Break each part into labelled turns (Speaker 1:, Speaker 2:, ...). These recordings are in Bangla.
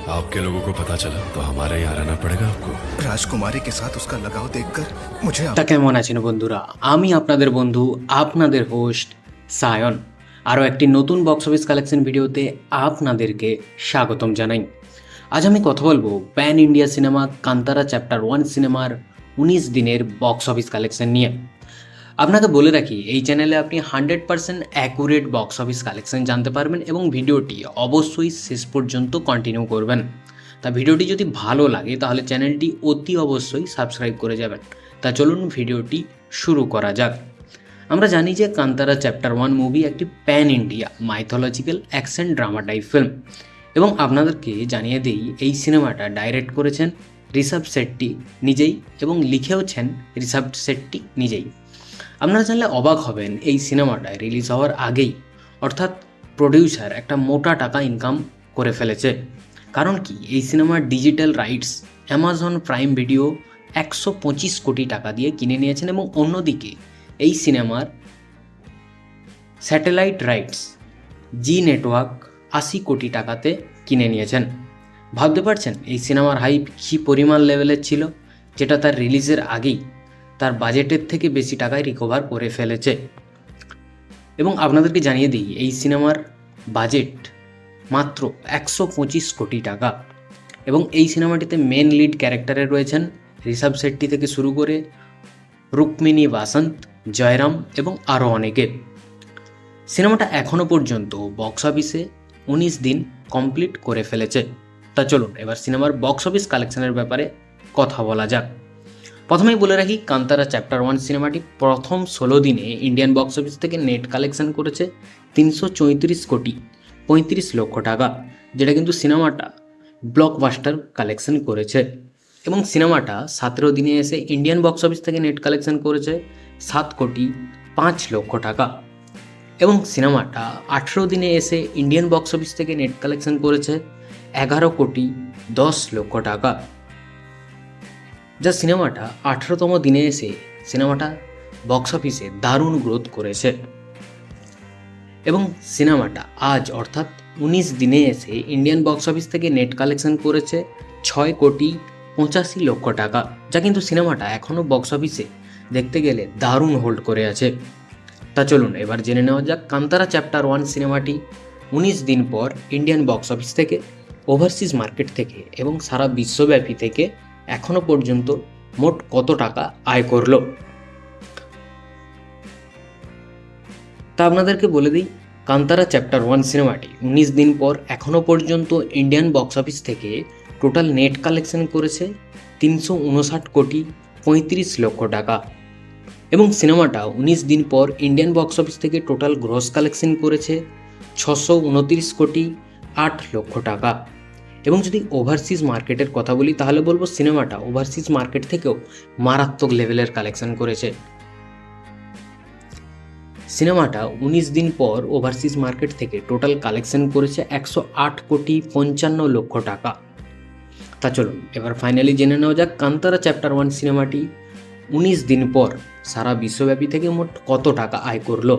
Speaker 1: आपके लोगों को पता चला तो हमारे यहाँ रहना पड़ेगा आपको।
Speaker 2: রাজকুমারী के साथ उसका लगाव देखकर मुझे
Speaker 3: তা কেমন আছেন বন্ধুরা? আমি আপনাদের বন্ধু, আপনাদের হোস্ট সায়ন। আরও একটি নতুন বক্স অফিস কালেকশন ভিডিওতে আপনাদেরকে স্বাগতম জানাই। আজ আমি কথা বলবো pan India cinema Kantara chapter 1 সিনেমার 19 দিনের বক্স অফিস কালেকশন নিয়ে। আপনাকে বলে রাখি, এই চ্যানেলে আপনি 100% অ্যাকুরেট বক্স অফিস কালেকশন জানতে পারবেন এবং ভিডিওটি অবশ্যই শেষ পর্যন্ত কন্টিনিউ করবেন। তা ভিডিওটি যদি ভালো লাগে তাহলে চ্যানেলটি অতি অবশ্যই সাবস্ক্রাইব করে যাবেন। তা চলুন ভিডিওটি শুরু করা যাক। আমরা জানি যে কান্তারা চ্যাপ্টার 1 মুভি একটি pan India mythological action drama type film এবং আপনাদেরকে জানিয়ে দিই এই সিনেমাটা ডাইরেক্ট করেছেন ঋষভ শেট্টি নিজেই এবং লিখেওছেন ঋষভ শেট্টি নিজেই। আপনারা জানলে অবাক হবেন, এই সিনেমাটা রিলিজ হওয়ার আগেই অর্থাৎ প্রডিউসার একটা মোটা টাকা ইনকাম করে ফেলেছে। কারণ কি, এই সিনেমার digital rights Amazon prime video 125 কোটি টাকা দিয়ে কিনে নিয়েছেন এবং অন্যদিকে এই সিনেমার স্যাটেলাইট রাইটস জি নেটওয়ার্ক 80 কোটি টাকাতে কিনে নিয়েছেন। ভাবতে পারছেন এই সিনেমার হাইপ কী পরিমাণ লেভেলের ছিল, যেটা তার রিলিজের আগেই তার বাজেটের থেকে বেশি টাকায় রিকভার করে ফেলেছে। এবং আপনাদেরকে জানিয়ে দিই এই সিনেমার বাজেট মাত্র 125 কোটি টাকা এবং এই সিনেমাটিতে মেন লিড ক্যারেক্টারে রয়েছেন ঋষভ শেট্টি থেকে শুরু করে রুক্মিণী বাসন্ত, জয়রাম এবং আরও অনেকে। সিনেমাটা এখনও পর্যন্ত বক্স অফিসে 19 দিন কমপ্লিট করে ফেলেছে। তা চলুন এবার সিনেমার বক্স অফিস কালেকশনের ব্যাপারে কথা বলা যাক। প্রথমেই বলে রাখি, কান্তারা চ্যাপ্টার 1 সিনেমাটি প্রথম 16 দিনে ইন্ডিয়ান বক্স অফিস থেকে নেট কালেকশন করেছে 334 কোটি 35 লক্ষ টাকা, যেটা কিন্তু সিনেমাটা ব্লকবাস্টার কালেকশন করেছে। এবং সিনেমাটা 17 দিনে এসে ইন্ডিয়ান বক্স অফিস থেকে নেট কালেকশন করেছে 7 কোটি 5 লক্ষ টাকা এবং সিনেমাটা 18 দিনে এসে ইন্ডিয়ান বক্স অফিস থেকে নেট কালেকশন করেছে 11 কোটি 10 লক্ষ টাকা। যা সিনেমাটা 18তম দিনে এসে সিনেমাটা বক্স অফিসে দারুণ গ্রোথ করেছে এবং সিনেমাটা আজ অর্থাৎ 19 দিনে এসে ইন্ডিয়ান বক্স অফিস থেকে নেট কালেকশন করেছে 6 কোটি 85 লক্ষ টাকা, যা কিন্তু সিনেমাটা এখনও বক্স অফিসে দেখতে গেলে দারুণ হোল্ড করে আছে। তা চলুন এবার জেনে নেওয়া যাক কান্তারা চ্যাপ্টার 1 সিনেমাটি 19 দিন পর ইন্ডিয়ান বক্স অফিস থেকে, ওভারসিজ মার্কেট থেকে এবং সারা বিশ্বব্যাপী থেকে এখনও পর্যন্ত মোট কত টাকা আয় করলো। তা আপনাদেরকে বলে দিই, কান্তারা চ্যাপ্টার 1 সিনেমাটি 19 দিন পর এখনও পর্যন্ত ইন্ডিয়ান বক্স অফিস থেকে টোটাল নেট কালেকশন করেছে 359 কোটি 35 লক্ষ টাকা এবং সিনেমাটা 19 দিন পর ইন্ডিয়ান বক্স অফিস থেকে টোটাল গ্রস কালেকশন করেছে 629 কোটি 8 লক্ষ টাকা। এবং যদি ওভারসিজ মার্কেটের কথা বলি তাহলে বলবো সিনেমাটা ওভারসিজ মার্কেট থেকেও মারাত্মক লেভেলের কালেকশন করেছে। সিনেমাটা 19 দিন পর ওভারসিজ মার্কেট থেকে টোটাল কালেকশন করেছে 108 কোটি 55 লক্ষ টাকা। তা চলুন এবার ফাইনালি জেনে নেওয়া যাক কান্তারা চ্যাপ্টার 1 সিনেমাটি 19 দিন পর সারা বিশ্বব্যাপী থেকে মোট কত টাকা আয় করলো।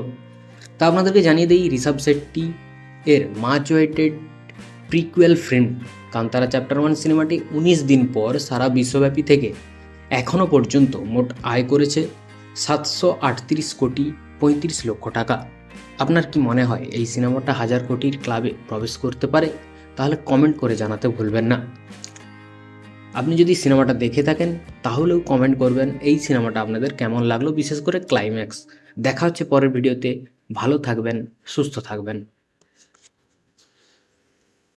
Speaker 3: তা আপনাদেরকে জানিয়ে দিই, ঋষভ শেট্টি এর much awaited prequel film Kantara chapter 1 সিনেমাটি 19 দিন পর সারা বিশ্বব্যাপী থেকে এখনও পর্যন্ত মোট আয় করেছে 738 কোটি 35 লক্ষ টাকা। আপনার কি মনে হয় এই সিনেমাটা 1000 কোটির ক্লাবে প্রবেশ করতে পারে? তাহলে কমেন্ট করে জানাতে ভুলবেন না। আপনি যদি সিনেমাটা দেখে থাকেন তাহলেও কমেন্ট করবেন এই সিনেমাটা আপনাদের কেমন লাগলো, বিশেষ করে ক্লাইম্যাক্স। দেখা হচ্ছে পরের ভিডিওতে। ভালো থাকবেন, সুস্থ থাকবেন।